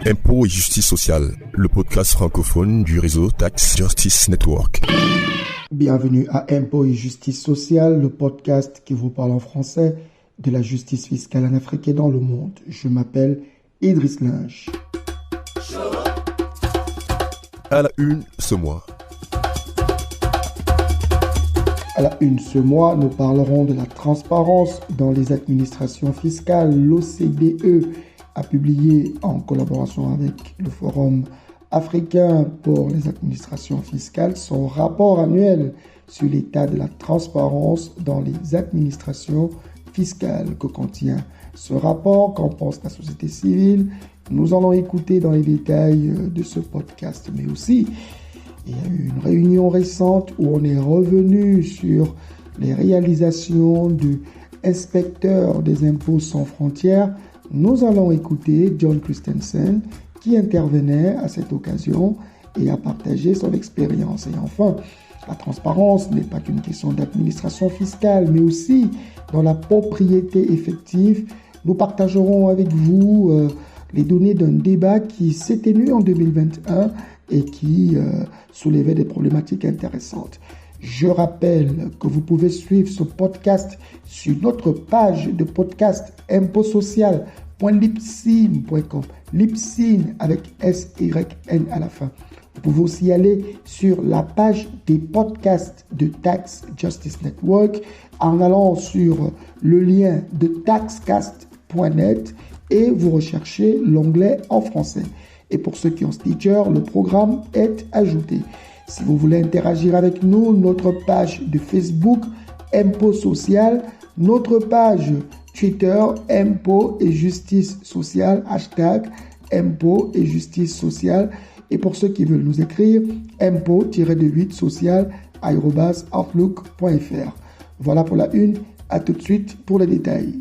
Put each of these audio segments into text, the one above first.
Impôts et justice sociale, le podcast francophone du réseau Tax Justice Network. Bienvenue à Impôts et justice sociale, le podcast qui vous parle en français de la justice fiscale en Afrique et dans le monde. Je m'appelle Idriss Linge. À la une ce mois. À la une ce mois, nous parlerons de la transparence dans les administrations fiscales. L'OCDE a publié, en collaboration avec le Forum africain pour les administrations fiscales, son rapport annuel sur l'état de la transparence dans les administrations fiscales. Que contient ce rapport? Qu'en pense la société civile? Nous allons écouter dans les détails de ce podcast, mais aussi il y a eu une réunion récente où on est revenu sur les réalisations du inspecteur des impôts sans frontières. Nous allons écouter John Christensen qui intervenait à cette occasion et a partagé son expérience. Et enfin, la transparence n'est pas qu'une question d'administration fiscale, mais aussi dans la propriété effective. Nous partagerons avec vous les données d'un débat qui s'est tenu en 2021 et qui soulevait des problématiques intéressantes. Je rappelle que vous pouvez suivre ce podcast sur notre page de podcast impotsocial.libsyn.com. Libsyn avec S-Y-N à la fin. Vous pouvez aussi aller sur la page des podcasts de Tax Justice Network en allant sur le lien de taxcast.net et vous recherchez l'onglet en français. Et pour ceux qui ont Stitcher, le programme est ajouté. Si vous voulez interagir avec nous, notre page de Facebook, Impôts Social, notre page Twitter, Impôts et Justice Sociale, hashtag Impôts et Justice Sociale. Et pour ceux qui veulent nous écrire, impôts-social@outlook.fr. Voilà pour la une, à tout de suite pour les détails.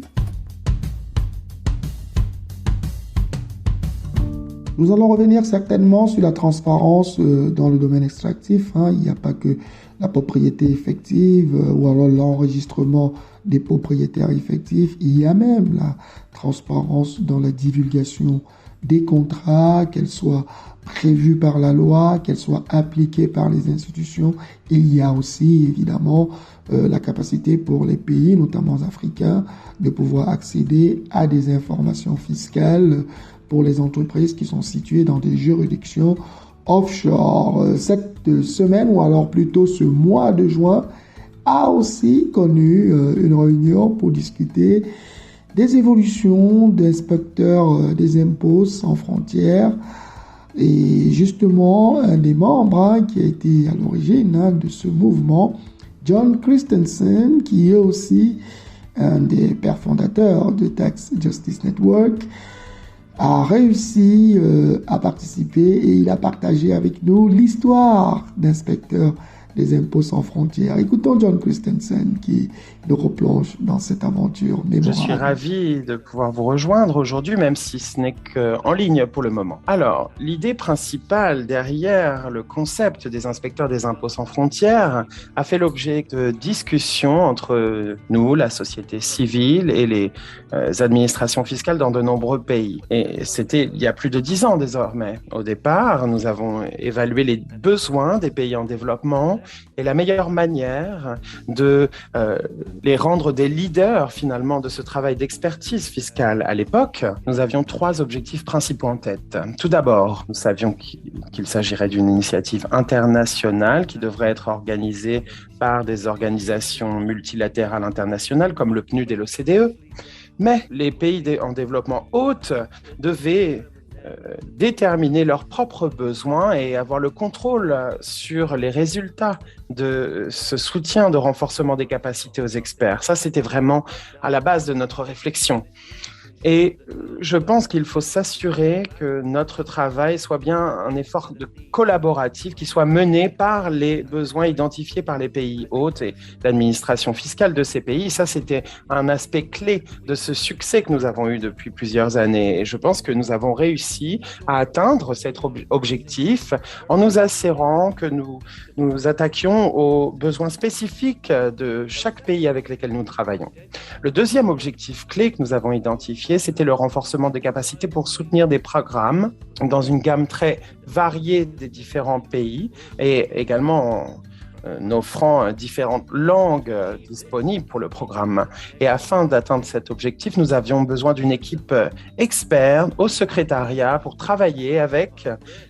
Nous allons revenir certainement sur la transparence dans le domaine extractif. Il n'y a pas que la propriété effective ou alors l'enregistrement des propriétaires effectifs. Il y a même la transparence dans la divulgation des contrats, qu'elle soit prévue par la loi, qu'elle soit appliquée par les institutions. Il y a aussi évidemment la capacité pour les pays, notamment africains, de pouvoir accéder à des informations fiscales pour les entreprises qui sont situées dans des juridictions offshore. Cette semaine, ou alors plutôt ce mois de juin, a aussi connu une réunion pour discuter des évolutions d'inspecteurs des impôts sans frontières. Et justement, un des membres qui a été à l'origine de ce mouvement, John Christensen, qui est aussi un des pères fondateurs de Tax Justice Network, a réussi à participer et il a partagé avec nous l'histoire d'inspecteurs des impôts sans frontières. Écoutons John Christensen qui nous replonge dans cette aventure mémorable. Je suis ravi de pouvoir vous rejoindre aujourd'hui, même si ce n'est qu'en ligne pour le moment. Alors, l'idée principale derrière le concept des inspecteurs des impôts sans frontières a fait l'objet de discussions entre nous, la société civile et les administrations fiscales dans de nombreux pays. Et c'était il y a plus de 10 ans désormais. Au départ, nous avons évalué les besoins des pays en développement et la meilleure manière de les rendre des leaders finalement de ce travail d'expertise fiscale. À l'époque, nous avions 3 objectifs principaux en tête. Tout d'abord, nous savions qu'il s'agirait d'une initiative internationale qui devrait être organisée par des organisations multilatérales internationales comme le PNUD et l'OCDE. Mais les pays en développement hôte devaient déterminer leurs propres besoins et avoir le contrôle sur les résultats de ce soutien de renforcement des capacités aux experts. Ça, c'était vraiment à la base de notre réflexion. Et je pense qu'il faut s'assurer que notre travail soit bien un effort collaboratif qui soit mené par les besoins identifiés par les pays hôtes et l'administration fiscale de ces pays. Ça, c'était un aspect clé de ce succès que nous avons eu depuis plusieurs années. Et je pense que nous avons réussi à atteindre cet objectif en nous assurant que nous nous attaquions aux besoins spécifiques de chaque pays avec lesquels nous travaillons. Le deuxième objectif clé que nous avons identifié, c'était le renforcement des capacités pour soutenir des programmes dans une gamme très variée des différents pays et également en offrant différentes langues disponibles pour le programme. Et afin d'atteindre cet objectif, nous avions besoin d'une équipe experte au secrétariat pour travailler avec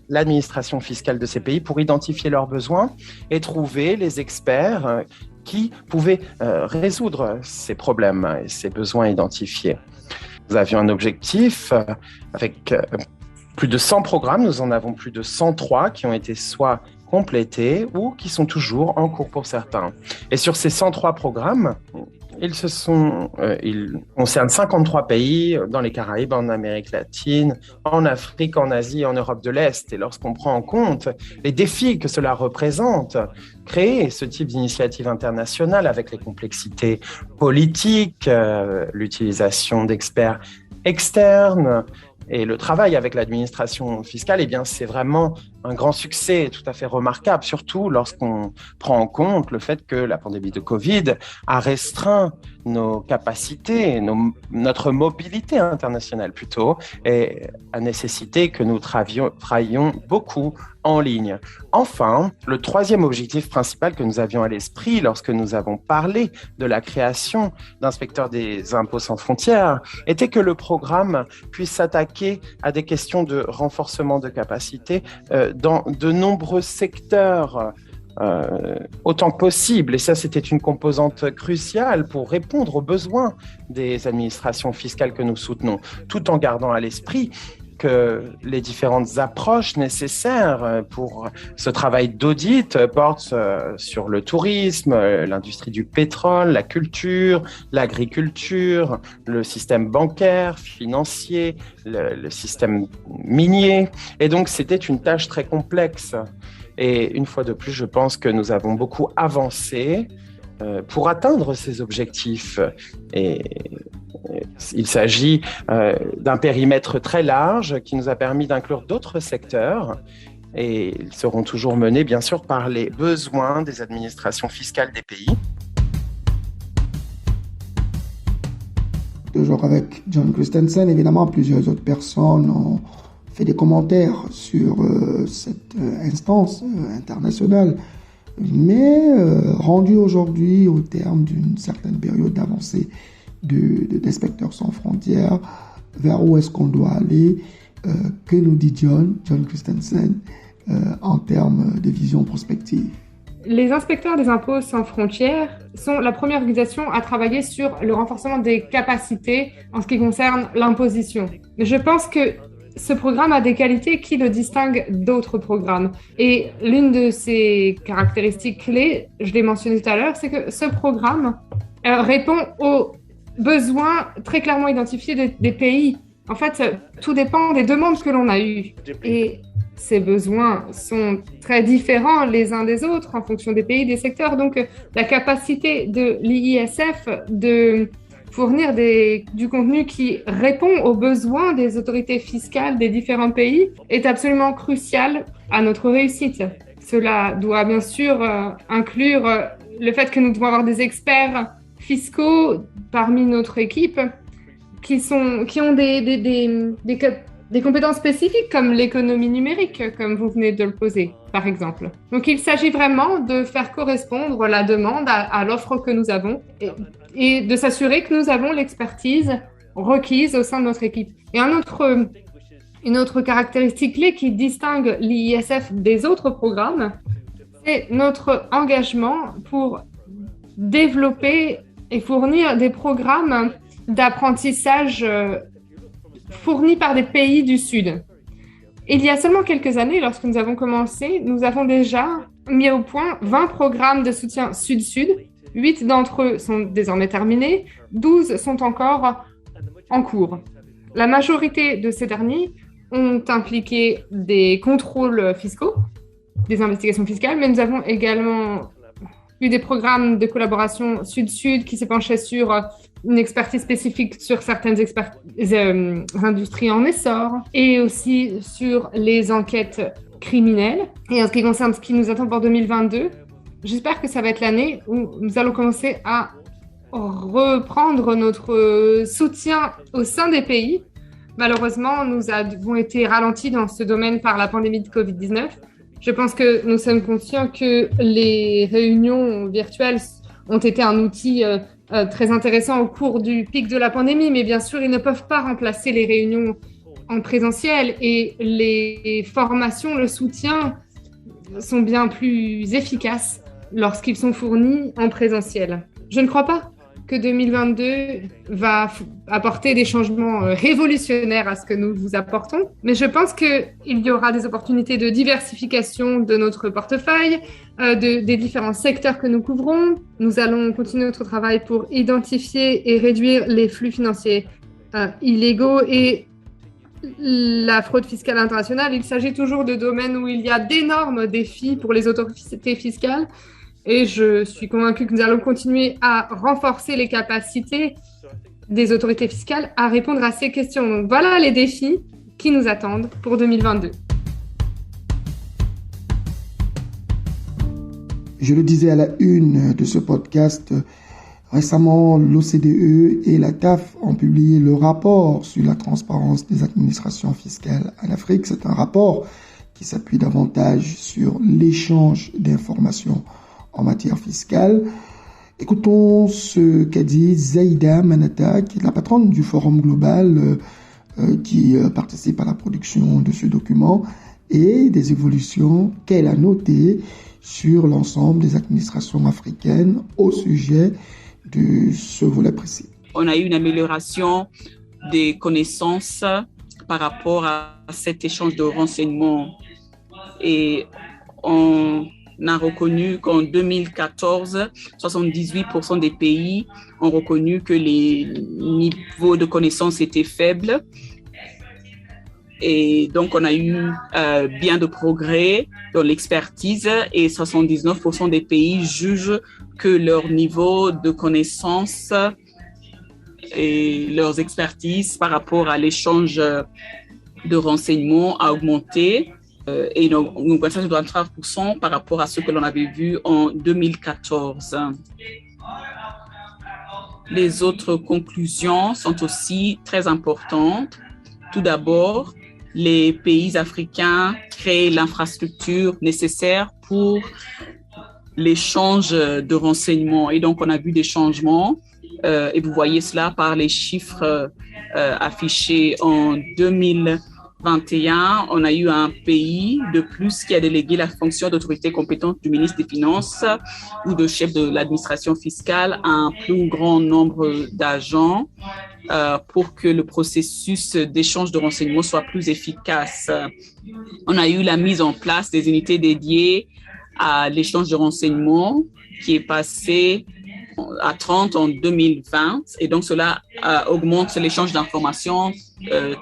l'administration fiscale de ces pays pour identifier leurs besoins et trouver les experts qui pouvaient résoudre ces problèmes et ces besoins identifiés. Nous avions un objectif avec plus de 100 programmes. Nous en avons plus de 103 qui ont été soit complétés ou qui sont toujours en cours pour certains. Et sur ces 103 programmes, ils concernent 53 pays dans les Caraïbes, en Amérique latine, en Afrique, en Asie et en Europe de l'Est. Et lorsqu'on prend en compte les défis que cela représente, créer ce type d'initiative internationale avec les complexités politiques, l'utilisation d'experts externes et le travail avec l'administration fiscale, eh bien, c'est vraiment un grand succès tout à fait remarquable, surtout lorsqu'on prend en compte le fait que la pandémie de Covid a restreint nos capacités, notre mobilité internationale plutôt, et a nécessité que nous travaillions beaucoup en ligne. Enfin, le troisième objectif principal que nous avions à l'esprit lorsque nous avons parlé de la création d'inspecteurs des impôts sans frontières était que le programme puisse s'attaquer à des questions de renforcement de capacité dans de nombreux secteurs autant que possible. Et ça, c'était une composante cruciale pour répondre aux besoins des administrations fiscales que nous soutenons, tout en gardant à l'esprit que les différentes approches nécessaires pour ce travail d'audit portent sur le tourisme, l'industrie du pétrole, la culture, l'agriculture, le système bancaire, financier, le système minier. Et donc, c'était une tâche très complexe. Et une fois de plus, je pense que nous avons beaucoup avancé pour atteindre ces objectifs. Et il s'agit d'un périmètre très large qui nous a permis d'inclure d'autres secteurs et ils seront toujours menés, bien sûr, par les besoins des administrations fiscales des pays. Toujours avec John Christensen, évidemment, plusieurs autres personnes ont fait des commentaires sur cette instance internationale, mais rendu aujourd'hui au terme d'une certaine période d'avancée d'inspecteurs sans frontières, vers où est-ce qu'on doit aller, que nous dit John Christensen, en termes de vision prospective. Les inspecteurs des impôts sans frontières sont la première organisation à travailler sur le renforcement des capacités en ce qui concerne l'imposition. Je pense que ce programme a des qualités qui le distinguent d'autres programmes. Et l'une de ses caractéristiques clés, je l'ai mentionné tout à l'heure, c'est que ce programme répond aux besoins très clairement identifiés des pays. En fait, tout dépend des demandes que l'on a eues. Et ces besoins sont très différents les uns des autres en fonction des pays, des secteurs. Donc, la capacité de l'IISF de fournir du contenu qui répond aux besoins des autorités fiscales des différents pays est absolument crucial à notre réussite. Cela doit bien sûr inclure le fait que nous devons avoir des experts fiscaux parmi notre équipe qui ont des compétences spécifiques comme l'économie numérique, comme vous venez de le poser, par exemple. Donc, il s'agit vraiment de faire correspondre la demande à l'offre que nous avons et de s'assurer que nous avons l'expertise requise au sein de notre équipe. Et une autre caractéristique clé qui distingue l'IISF des autres programmes, c'est notre engagement pour développer et fournir des programmes d'apprentissage fournis par des pays du Sud. Il y a seulement quelques années, lorsque nous avons commencé, nous avons déjà mis au point 20 programmes de soutien Sud-Sud. 8 d'entre eux sont désormais terminés, 12 sont encore en cours. La majorité de ces derniers ont impliqué des contrôles fiscaux, des investigations fiscales, mais nous avons également eu des programmes de collaboration sud-sud qui s'est penché sur une expertise spécifique sur certaines industries en essor et aussi sur les enquêtes criminelles. Et en ce qui concerne ce qui nous attend pour 2022, j'espère que ça va être l'année où nous allons commencer à reprendre notre soutien au sein des pays. Malheureusement, nous avons été ralentis dans ce domaine par la pandémie de Covid-19. Je pense que nous sommes conscients que les réunions virtuelles ont été un outil très intéressant au cours du pic de la pandémie, mais bien sûr, ils ne peuvent pas remplacer les réunions en présentiel et les formations, le soutien sont bien plus efficaces lorsqu'ils sont fournis en présentiel. Je ne crois pas que 2022 va apporter des changements révolutionnaires à ce que nous vous apportons, mais je pense qu'il y aura des opportunités de diversification de notre portefeuille, des différents secteurs que nous couvrons. Nous allons continuer notre travail pour identifier et réduire les flux financiers illégaux et la fraude fiscale internationale. Il s'agit toujours de domaines où il y a d'énormes défis pour les autorités fiscales. Et je suis convaincue que nous allons continuer à renforcer les capacités des autorités fiscales à répondre à ces questions. Donc voilà les défis qui nous attendent pour 2022. Je le disais à la une de ce podcast, récemment l'OCDE et la CAF ont publié le rapport sur la transparence des administrations fiscales en Afrique. C'est un rapport qui s'appuie davantage sur l'échange d'informations en matière fiscale. Écoutons ce qu'a dit Zaïda Manata, qui est la patronne du Forum Global, qui participe à la production de ce document, et des évolutions qu'elle a notées sur l'ensemble des administrations africaines au sujet de ce volet précis. On a eu une amélioration des connaissances par rapport à cet échange de renseignements et on a reconnu qu'en 2014, 78% des pays ont reconnu que les niveaux de connaissances étaient faibles. Et donc, on a eu bien de progrès dans l'expertise et 79% des pays jugent que leur niveau de connaissances et leurs expertises par rapport à l'échange de renseignements a augmenté. Et une augmentation de 23% par rapport à ce que l'on avait vu en 2014. Les autres conclusions sont aussi très importantes. Tout d'abord, les pays africains créent l'infrastructure nécessaire pour l'échange de renseignements. Et donc, on a vu des changements et vous voyez cela par les chiffres affichés en 2021. On a eu un pays de plus qui a délégué la fonction d'autorité compétente du ministre des Finances ou de chef de l'administration fiscale à un plus grand nombre d'agents pour que le processus d'échange de renseignements soit plus efficace. On a eu la mise en place des unités dédiées à l'échange de renseignements qui est passé à 30 en 2020 et donc cela augmente l'échange d'informations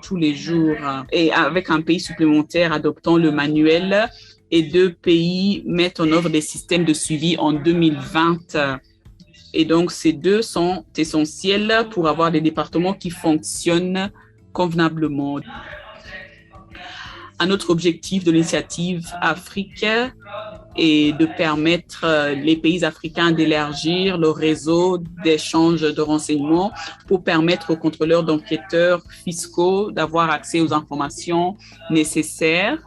tous les jours et avec un pays supplémentaire adoptant le manuel et 2 pays mettent en œuvre des systèmes de suivi en 2020 et donc ces 2 sont essentiels pour avoir des départements qui fonctionnent convenablement. Un autre objectif de l'initiative Afrique est de permettre les pays africains d'élargir leur réseau d'échange de renseignements pour permettre aux contrôleurs d'enquêteurs fiscaux d'avoir accès aux informations nécessaires.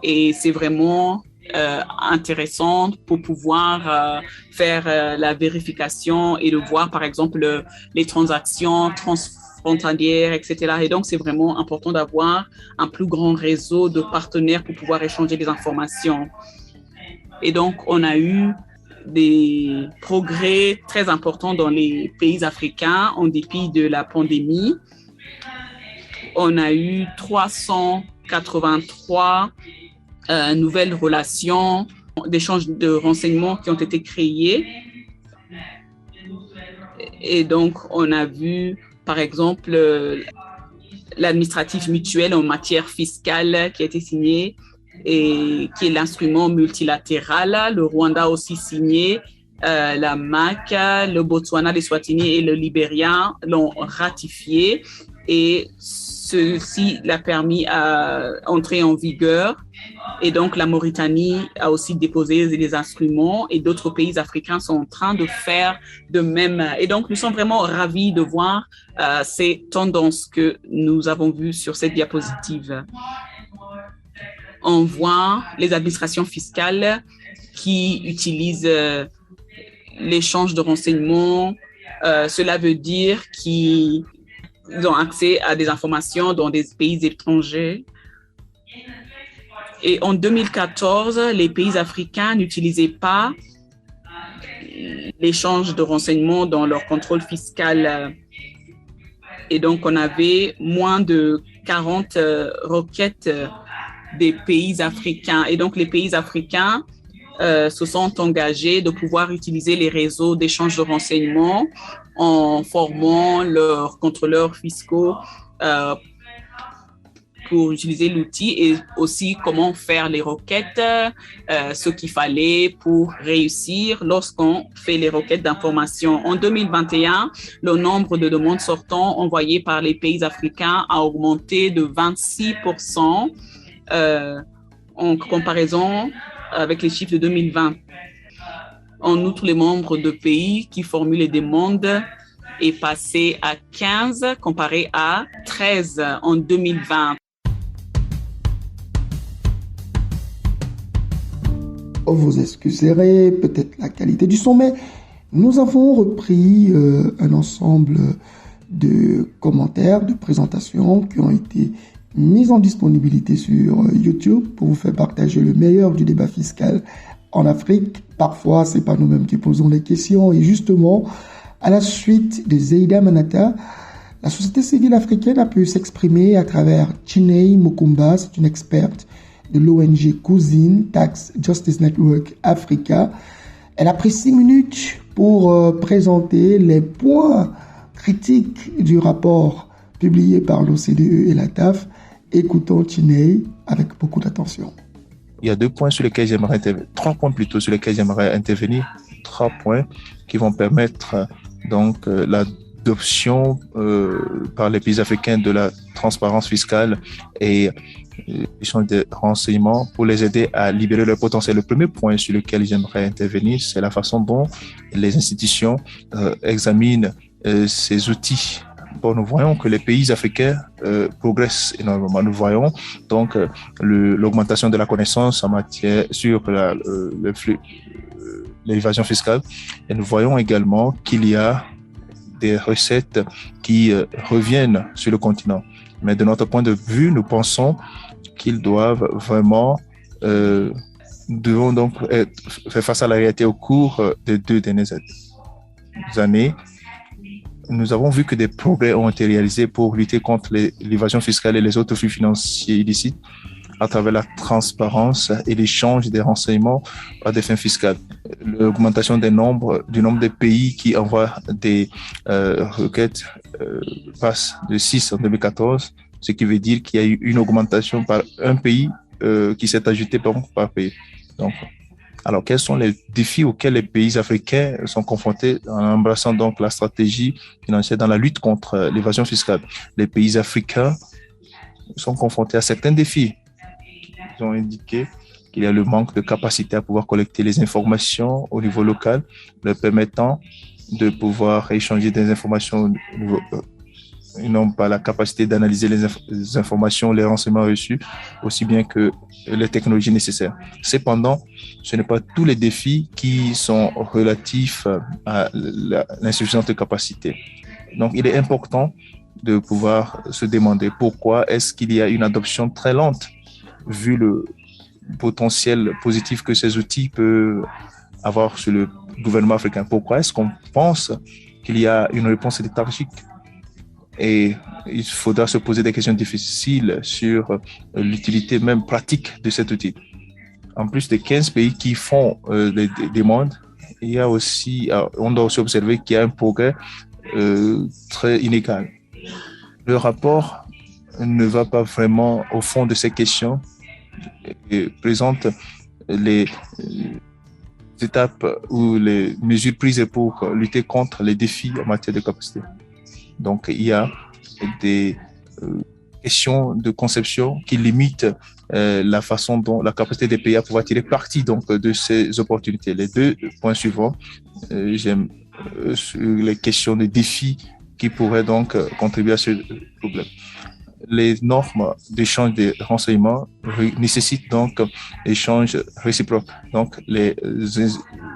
Et c'est vraiment intéressant pour pouvoir faire la vérification et de voir, par exemple, les transactions transfrontalières, etc. Et donc, c'est vraiment important d'avoir un plus grand réseau de partenaires pour pouvoir échanger des informations. Et donc, on a eu des progrès très importants dans les pays africains en dépit de la pandémie. On a eu 383 nouvelles relations d'échange de renseignements qui ont été créées. Et donc, on a vu, par exemple, l'administratif mutuel en matière fiscale qui a été signé et qui est l'instrument multilatéral. Le Rwanda a aussi signé, la MAC, le Botswana, l'Eswatini et le Libéria l'ont ratifié et ceci l'a permis à entrer en vigueur. Et donc, la Mauritanie a aussi déposé des instruments et d'autres pays africains sont en train de faire de même. Et donc, nous sommes vraiment ravis de voir ces tendances que nous avons vues sur cette diapositive. On voit les administrations fiscales qui utilisent l'échange de renseignements. Cela veut dire qu'ils ont accès à des informations dans des pays étrangers. Et en 2014, les pays africains n'utilisaient pas l'échange de renseignements dans leur contrôle fiscal. Et donc, on avait moins de 40 requêtes des pays africains. Et donc, les pays africains se sont engagés de pouvoir utiliser les réseaux d'échange de renseignements en formant leurs contrôleurs fiscaux pour utiliser l'outil et aussi comment faire les requêtes, ce qu'il fallait pour réussir lorsqu'on fait les requêtes d'information. En 2021, le nombre de demandes sortant envoyées par les pays africains a augmenté de 26% en comparaison avec les chiffres de 2020. En outre, le nombre de pays qui formulent les demandes est passé à 15 comparé à 13 en 2020. Vous excuserez peut-être la qualité du son, mais nous avons repris un ensemble de commentaires, de présentations qui ont été mis en disponibilité sur YouTube pour vous faire partager le meilleur du débat fiscal en Afrique. Parfois, c'est pas nous-mêmes qui posons les questions. Et justement, à la suite de Zeida Manata, la société civile africaine a pu s'exprimer à travers Chiney Mukumba, c'est une experte de l'ONG Cousine Tax Justice Network Africa. Elle a pris 6 minutes pour présenter les points critiques du rapport publié par l'OCDE et la TAF. Écoutons Chiney avec beaucoup d'attention. Il y a 2 points sur lesquels j'aimerais intervenir, 3 points plutôt sur lesquels j'aimerais intervenir, 3 points qui vont permettre donc l'adoption par les pays africains de la transparence fiscale et l'échange de renseignements pour les aider à libérer leur potentiel. Le premier point sur lequel j'aimerais intervenir, c'est la façon dont les institutions examinent ces outils. Bon, nous voyons que les pays africains progressent énormément. Nous voyons donc l'augmentation de la connaissance en matière sur le flux, l'évasion fiscale. Et nous voyons également qu'il y a des recettes qui reviennent sur le continent. Mais de notre point de vue, nous pensons qu'ils doivent vraiment devons donc faire face à la réalité au cours des 2 dernières années. Nous avons vu que des progrès ont été réalisés pour lutter contre l'évasion fiscale et les autres flux financiers illicites à travers la transparence et l'échange des renseignements à des fins fiscales. L'augmentation du nombre de pays qui envoient des requêtes passe de 6 en 2014, ce qui veut dire qu'il y a eu une augmentation par un pays qui s'est ajouté par pays. Donc, alors, quels sont les défis auxquels les pays africains sont confrontés en embrassant donc la stratégie financière dans la lutte contre l'évasion fiscale? Les pays africains sont confrontés à certains défis. Ils ont indiqué qu'il y a le manque de capacité à pouvoir collecter les informations au niveau local, leur permettant de pouvoir échanger des informations au niveau ils n'ont pas la capacité d'analyser les informations, les renseignements reçus, aussi bien que les technologies nécessaires. Cependant, ce n'est pas tous les défis qui sont relatifs à l'insuffisante capacité. Donc, il est important de pouvoir se demander pourquoi est-ce qu'il y a une adoption très lente, vu le potentiel positif que ces outils peuvent avoir sur le gouvernement africain. Pourquoi est-ce qu'on pense qu'il y a une réponse léthargique? Et il faudra se poser des questions difficiles sur l'utilité même pratique de cet outil. En plus des 15 pays qui font des demandes, il y a aussi, on doit aussi observer qu'il y a un progrès très inégal. Le rapport ne va pas vraiment au fond de ces questions et présente les étapes ou les mesures prises pour lutter contre les défis en matière de capacité. Donc, il y a des questions de conception qui limitent la façon dont la capacité des pays à pouvoir tirer parti donc, de ces opportunités. Les deux points suivants, j'aime sur les questions de défis qui pourraient donc contribuer à ce problème. Les normes d'échange des renseignements nécessitent donc échange réciproque. Donc, les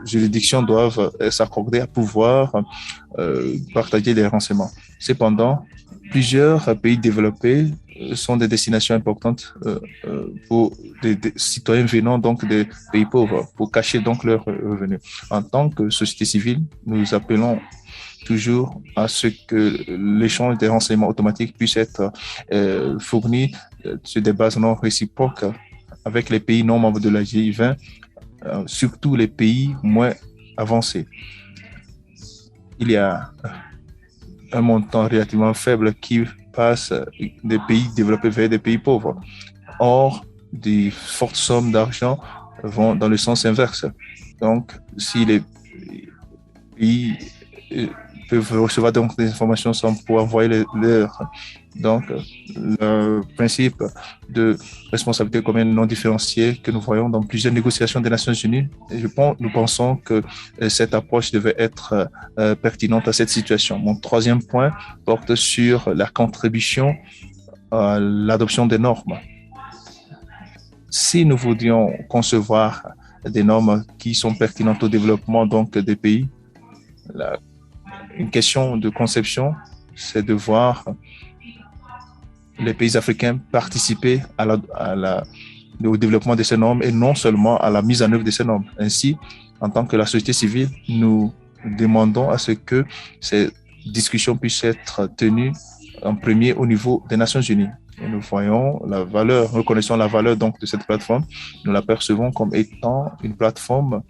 juridictions doivent s'accorder à pouvoir partager des renseignements. Cependant, plusieurs pays développés sont des destinations importantes pour des citoyens venant donc des pays pauvres pour cacher donc leurs revenus. En tant que société civile, nous appelons toujours à ce que l'échange des renseignements automatiques puisse être fourni sur des bases non réciproques avec les pays non membres de la G20, surtout les pays moins avancés. Il y a un montant relativement faible qui passe des pays développés vers des pays pauvres. Or, des fortes sommes d'argent vont dans le sens inverse. Donc, si les pays peuvent recevoir donc des informations sans pouvoir envoyer leurs. Donc, le principe de responsabilité commune non différenciée que nous voyons dans plusieurs négociations des Nations Unies, nous pensons que cette approche devait être pertinente à cette situation. Mon troisième point porte sur la contribution à l'adoption des normes. Si nous voulions concevoir des normes qui sont pertinentes au développement donc des pays, une question de conception, c'est de voir les pays africains participer au développement de ces normes et non seulement à la mise en œuvre de ces normes. Ainsi, en tant que la société civile, nous demandons à ce que ces discussions puissent être tenues en premier au niveau des Nations Unies. Et nous voyons la valeur, reconnaissons la valeur donc de cette plateforme. Nous la percevons comme étant une plateforme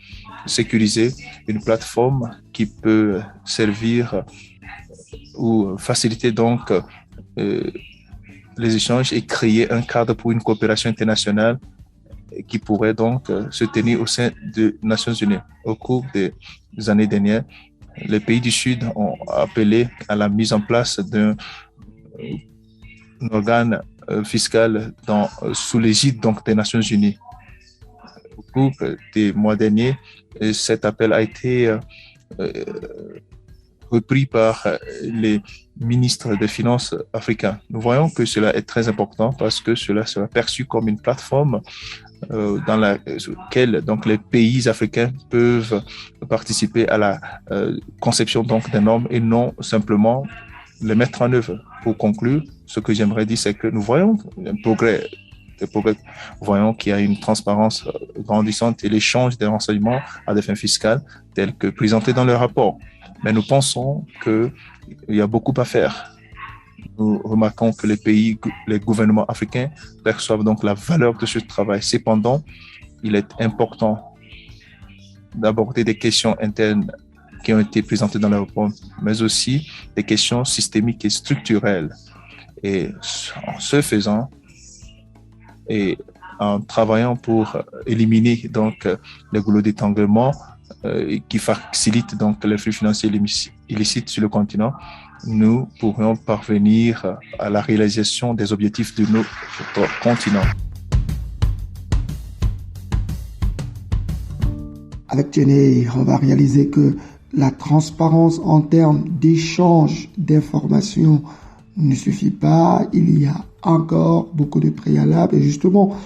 sécurisée, une plateforme qui peut servir ou faciliter donc les échanges et créer un cadre pour une coopération internationale qui pourrait donc se tenir au sein des Nations Unies. Au cours des années dernières, les pays du Sud ont appelé à la mise en place d'un organe fiscal sous l'égide donc des Nations Unies. Au cours des mois derniers, cet appel a été repris par les ministres des Finances africains. Nous voyons que cela est très important parce que cela sera perçu comme une plateforme dans laquelle donc les pays africains peuvent participer à la conception donc des normes et non simplement les mettre en œuvre. Pour conclure, ce que j'aimerais dire, c'est que nous voyons un progrès. Nous voyons qu'il y a une transparence grandissante et l'échange des renseignements à des fins fiscales tels que présentés dans le rapport. Mais nous pensons qu'il y a beaucoup à faire. Nous remarquons que les gouvernements africains perçoivent donc la valeur de ce travail. Cependant, il est important d'aborder des questions internes qui ont été présentées dans le rapport, mais aussi des questions systémiques et structurelles. Et en ce faisant, et en travaillant pour éliminer donc les goulots d'étranglement qui facilitent donc les flux financiers illicites sur le continent, nous pourrions parvenir à la réalisation des objectifs de notre continent. Avec Jenny, on va réaliser que la transparence en termes d'échange d'informations ne suffit pas. Il y a encore beaucoup de préalables. Et justement,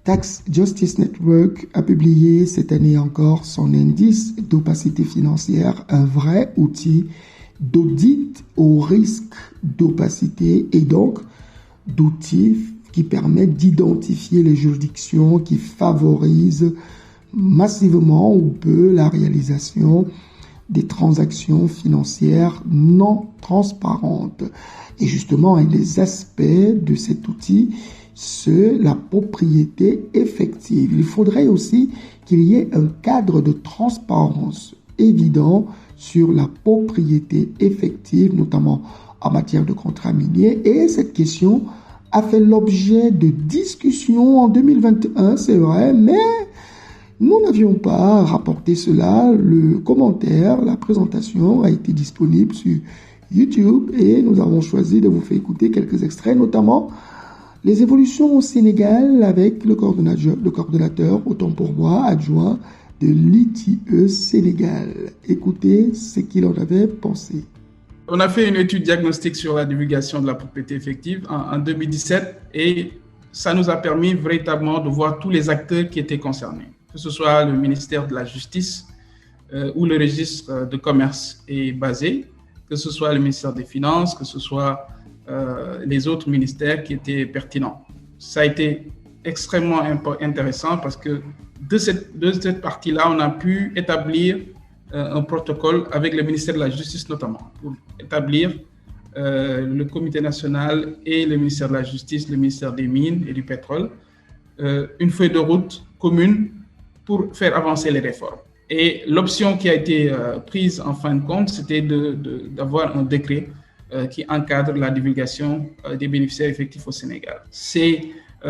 Tax Justice Network a publié cette année encore son indice d'opacité financière, un vrai outil d'audit au risque d'opacité et donc d'outils qui permettent d'identifier les juridictions qui favorisent massivement ou peu la réalisation des transactions financières non transparentes. Et justement, un des aspects de cet outil, c'est la propriété effective. Il faudrait aussi qu'il y ait un cadre de transparence évident sur la propriété effective, notamment en matière de contrats miniers. Et cette question a fait l'objet de discussions en 2021, c'est vrai, mais nous n'avions pas rapporté cela. Le commentaire, la présentation a été disponible sur YouTube et nous avons choisi de vous faire écouter quelques extraits, notamment les évolutions au Sénégal avec le coordonnateur, autant pour moi, adjoint de l'ITIE Sénégal. Écoutez ce qu'il en avait pensé. On a fait une étude diagnostique sur la divulgation de la propriété effective en 2017 et ça nous a permis véritablement de voir tous les acteurs qui étaient concernés, que ce soit le ministère de la Justice où le registre de commerce est basé, que ce soit le ministère des Finances, que ce soit les autres ministères qui étaient pertinents. Ça a été extrêmement intéressant parce que de cette partie-là, on a pu établir un protocole avec le ministère de la Justice notamment, pour établir le Comité national et le ministère de la Justice, le ministère des Mines et du Pétrole, une feuille de route commune pour faire avancer les réformes. Et l'option qui a été prise en fin de compte, c'était d'avoir un décret qui encadre la divulgation des bénéficiaires effectifs au Sénégal. C'est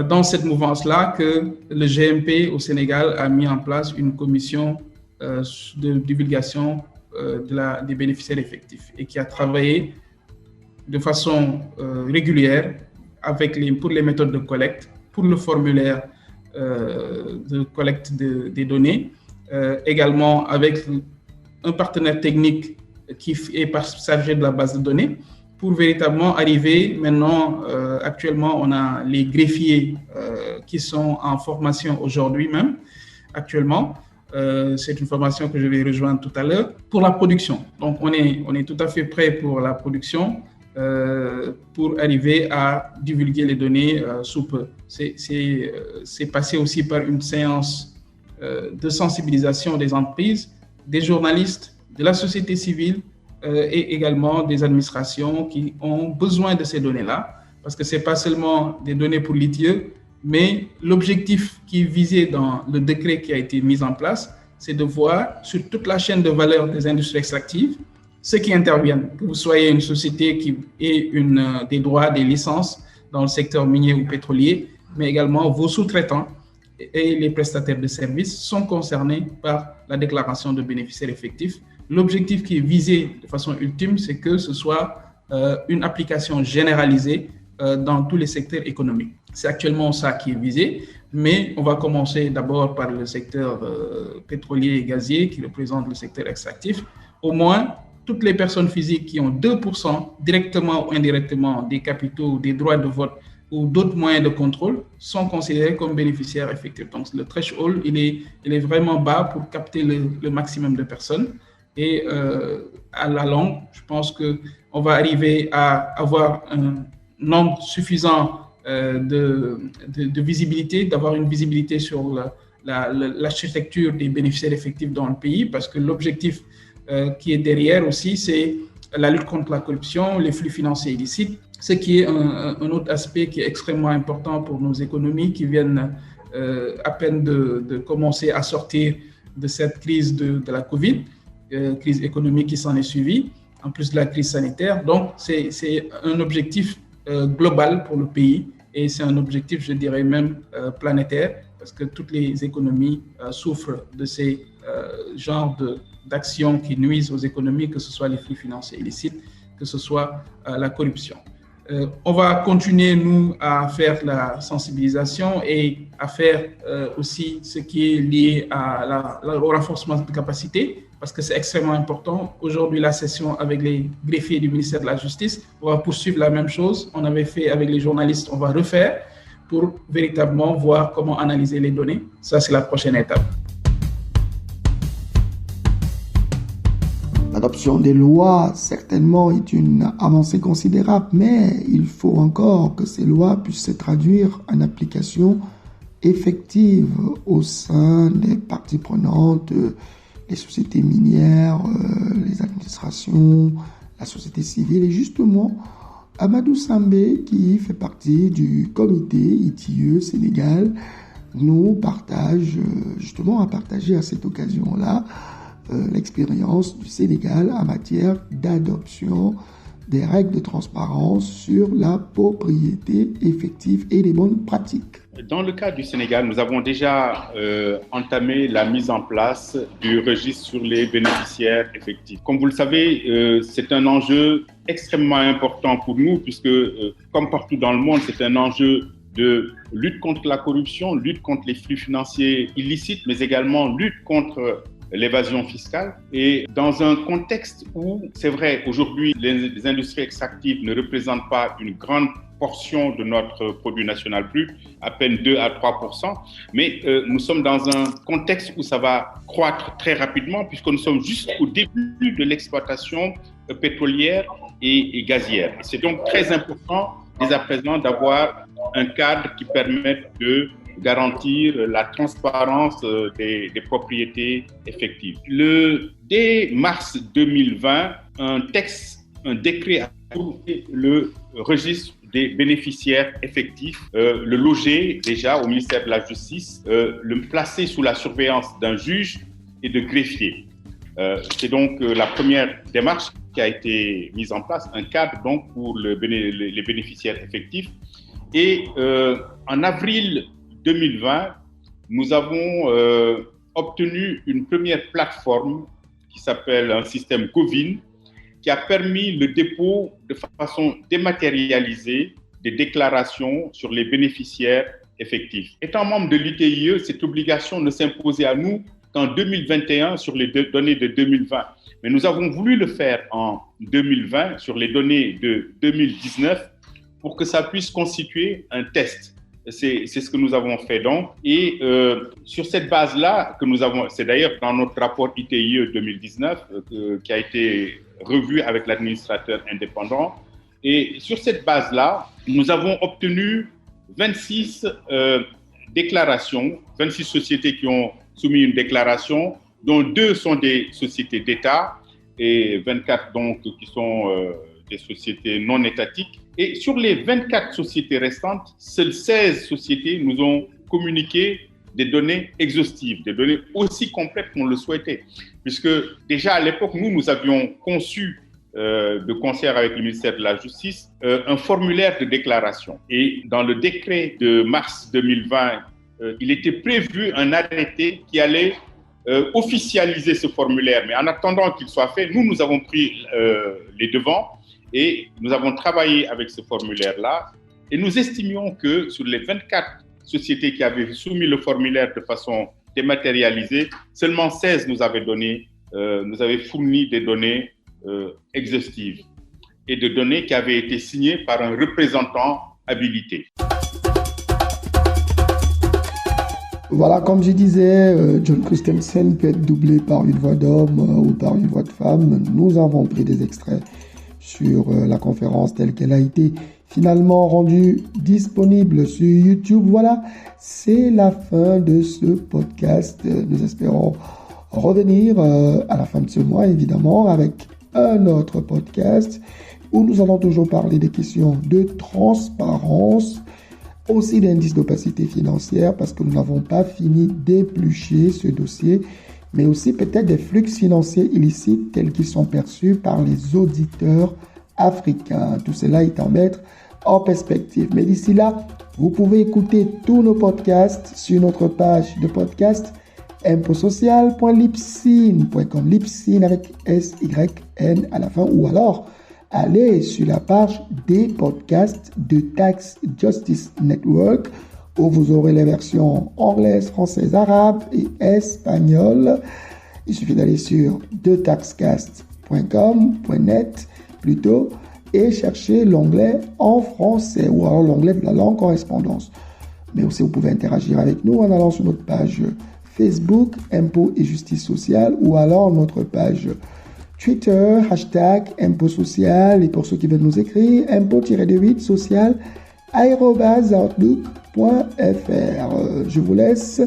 dans cette mouvance-là que le GMP au Sénégal a mis en place une commission de divulgation des bénéficiaires effectifs et qui a travaillé de façon régulière pour les méthodes de collecte, pour le formulaire de collecte des données, également avec un partenaire technique qui est passager de la base de données pour véritablement arriver maintenant, actuellement on a les greffiers qui sont en formation aujourd'hui même, actuellement. C'est une formation que je vais rejoindre tout à l'heure pour la production. Donc on est tout à fait prêt pour la production pour arriver à divulguer les données sous peu. C'est passé aussi par une séance de sensibilisation des entreprises, des journalistes, de la société civile et également des administrations qui ont besoin de ces données-là, parce que ce n'est pas seulement des données pour l'ITIE, mais l'objectif qui est visé dans le décret qui a été mis en place, c'est de voir sur toute la chaîne de valeur des industries extractives, ceux qui interviennent, que vous soyez une société qui ait des droits, des licences dans le secteur minier ou pétrolier, mais également vos sous-traitants et les prestataires de services sont concernés par la déclaration de bénéficiaires effectifs. L'objectif qui est visé de façon ultime, c'est que ce soit une application généralisée dans tous les secteurs économiques. C'est actuellement ça qui est visé, mais on va commencer d'abord par le secteur pétrolier et gazier qui représente le secteur extractif. Au moins, toutes les personnes physiques qui ont 2% directement ou indirectement des capitaux, des droits de vote ou d'autres moyens de contrôle sont considérés comme bénéficiaires effectifs. Donc le threshold, il est vraiment bas pour capter le maximum de personnes. Et à la longue, je pense qu'on va arriver à avoir un nombre suffisant de visibilité, d'avoir une visibilité sur l'architecture des bénéficiaires effectifs dans le pays, parce que l'objectif qui est derrière aussi, c'est la lutte contre la corruption, les flux financiers illicites, ce qui est un autre aspect qui est extrêmement important pour nos économies qui viennent à peine de commencer à sortir de cette crise de la Covid, crise économique qui s'en est suivie, en plus de la crise sanitaire. Donc, c'est un objectif global pour le pays et c'est un objectif, je dirais même, planétaire, parce que toutes les économies souffrent de ces genres d'actions qui nuisent aux économies, que ce soit les flux financiers illicites, que ce soit la corruption. On va continuer, nous, à faire la sensibilisation et à faire aussi ce qui est lié au renforcement de capacité, parce que c'est extrêmement important. Aujourd'hui, la session avec les greffiers du ministère de la Justice, on va poursuivre la même chose. On avait fait avec les journalistes, on va refaire pour véritablement voir comment analyser les données. Ça, c'est la prochaine étape. L'adoption des lois, certainement, est une avancée considérable, mais il faut encore que ces lois puissent se traduire en application effective au sein des parties prenantes, les sociétés minières, les administrations, la société civile. Et justement, Amadou Sambé, qui fait partie du comité ITIE Sénégal, nous partage, justement, a partagé à cette occasion-là l'expérience du Sénégal en matière d'adoption des règles de transparence sur la propriété effective et les bonnes pratiques. Dans le cas du Sénégal, nous avons déjà entamé la mise en place du registre sur les bénéficiaires effectifs. Comme vous le savez, c'est un enjeu extrêmement important pour nous puisque, comme partout dans le monde, c'est un enjeu de lutte contre la corruption, lutte contre les flux financiers illicites, mais également lutte contre l'évasion fiscale. Et dans un contexte où, c'est vrai, aujourd'hui, les industries extractives ne représentent pas une grande portion de notre produit national brut, à peine 2 à 3%, mais nous sommes dans un contexte où ça va croître très rapidement puisque nous sommes juste au début de l'exploitation pétrolière et gazière. Et c'est donc très important dès à présent d'avoir un cadre qui permette de garantir la transparence des propriétés effectives. Dès mars 2020, un décret a approuvé le registre des bénéficiaires effectifs, le loger déjà au ministère de la Justice, le placer sous la surveillance d'un juge et de greffier. C'est donc la première démarche qui a été mise en place, un cadre donc pour les bénéficiaires effectifs. Et en avril 2020, nous avons obtenu une première plateforme qui s'appelle un système Govin, qui a permis le dépôt de façon dématérialisée des déclarations sur les bénéficiaires effectifs. Étant membre de l'ITIE, cette obligation ne s'imposait à nous qu'en 2021 sur les données de 2020. Mais nous avons voulu le faire en 2020 sur les données de 2019 pour que ça puisse constituer un test. C'est ce que nous avons fait donc. Et sur cette base-là, c'est d'ailleurs dans notre rapport ITIE 2019 qui a été revu avec l'administrateur indépendant. Et sur cette base-là, nous avons obtenu 26 déclarations, 26 sociétés qui ont soumis une déclaration, dont 2 sont des sociétés d'État et 24 donc qui sont des sociétés non étatiques. Et sur les 24 sociétés restantes, seules 16 sociétés nous ont communiqué des données exhaustives, des données aussi complètes qu'on le souhaitait. Puisque déjà à l'époque, nous avions conçu, de concert avec le ministère de la Justice, un formulaire de déclaration. Et dans le décret de mars 2020, il était prévu un arrêté qui allait officialiser ce formulaire. Mais en attendant qu'il soit fait, nous avons pris les devants et nous avons travaillé avec ce formulaire-là. Et nous estimions que sur les 24 sociétés qui avaient soumis le formulaire de façon dématérialisée, seulement 16 nous avaient fourni des données exhaustives et de données qui avaient été signées par un représentant habilité. Voilà, comme je disais, John Christensen peut être doublé par une voix d'homme ou par une voix de femme. Nous avons pris des extraits sur la conférence telle qu'elle a été finalement rendue disponible sur YouTube. Voilà, c'est la fin de ce podcast. Nous espérons revenir à la fin de ce mois, évidemment, avec un autre podcast où nous allons toujours parler des questions de transparence, aussi d'indices d'opacité financière, parce que nous n'avons pas fini d'éplucher ce dossier, mais aussi peut-être des flux financiers illicites tels qu'ils sont perçus par les auditeurs africains. Tout cela est à mettre en perspective. Mais d'ici là, vous pouvez écouter tous nos podcasts sur notre page de podcast impotsocial.libsyn.com, Libsyn avec S-Y-N à la fin, ou alors allez sur la page des podcasts de Tax Justice Network où vous aurez les versions anglaise, française, arabe et espagnole. Il suffit d'aller sur thetaxcast.com.net plutôt et chercher l'onglet en français ou alors l'onglet de la langue correspondance. Mais aussi vous pouvez interagir avec nous en allant sur notre page Facebook, Impôts et Justice Sociale, ou alors notre page Twitter, hashtag Impôts Social, et pour ceux qui veulent nous écrire, impôts-social@outlook.fr. Je vous laisse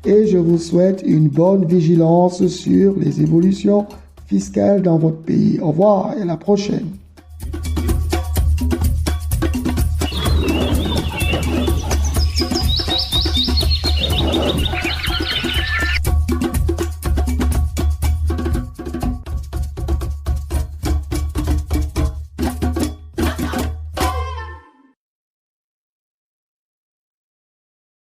et je vous souhaite une bonne vigilance sur les évolutions fiscales dans votre pays. Au revoir et à la prochaine.